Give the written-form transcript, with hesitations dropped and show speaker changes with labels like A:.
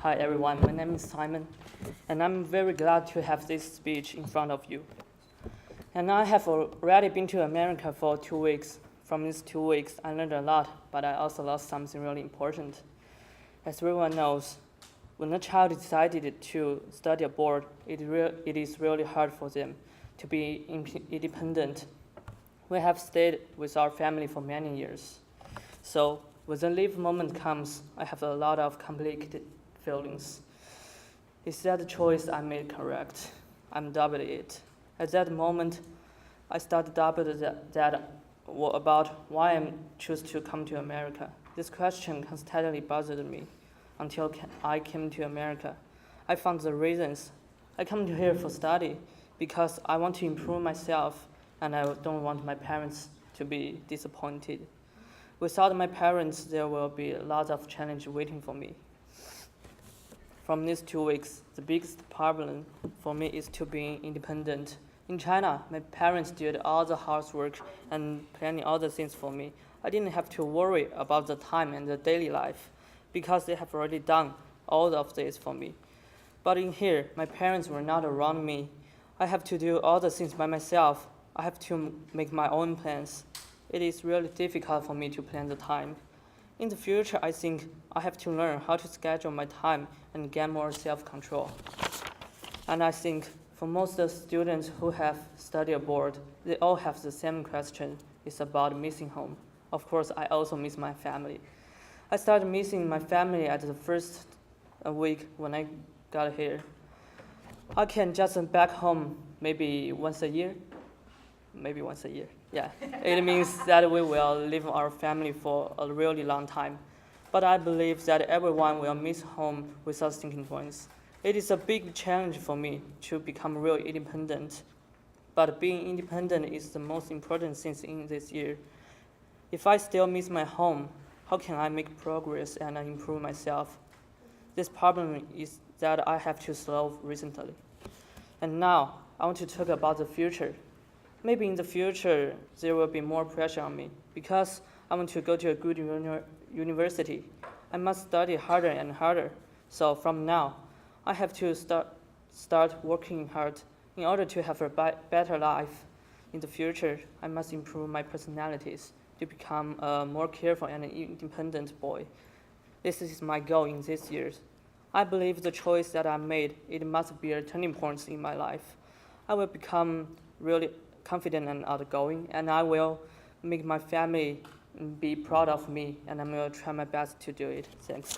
A: Hi everyone, my name is Simon, and I'm very glad to have this speech in front of you. And I have already been to America for 2 weeks. From these 2 weeks, I learned a lot, but I also lost something really important. As everyone knows, when a child decided to study abroad, it is really hard for them to be independent. We have stayed with our family for many years. So when the leave moment comes, I have a lot of complicated feelings. Is that the choice I made correct? I'm doubting it. At that moment, I started doubting about why I choose to come to America. This question constantly bothered me until I came to America. I found the reasons. I come to here for study because I want to improve myself and I don't want my parents to be disappointed. Without my parents, there will be a lot of challenge waiting for me. From these 2 weeks, the biggest problem for me is to be independent. In China, my parents did all the housework and planning all the things for me. I didn't have to worry about the time and the daily life because they have already done all of this for me. But in here, my parents were not around me. I have to do all the things by myself. I have to make my own plans. It is really difficult for me to plan the time. In the future, I think I have to learn how to schedule my time and get more self-control. And I think for most of the students who have studied abroad, they all have the same question. It's about missing home. Of course, I also miss my family. I started missing my family at the first week when I got here. I can just back home maybe once a year. Yeah, it means that we will live our family for a really long time. But I believe that everyone will miss home without thinking twice. It is a big challenge for me to become real independent. But being independent is the most important thing in this year. If I still miss my home, how can I make progress and improve myself? This problem is that I have to solve recently. And now, I want to talk about the future. Maybe in the future, there will be more pressure on me because I want to go to a good university. I must study harder and harder. So from now, I have to start working hard in order to have a better life. In the future, I must improve my personalities to become a more careful and independent boy. This is my goal in these years. I believe the choice that I made, it must be a turning point in my life. I will become really confident and outgoing, and I will make my family be proud of me, and I will try my best to do it. Thanks.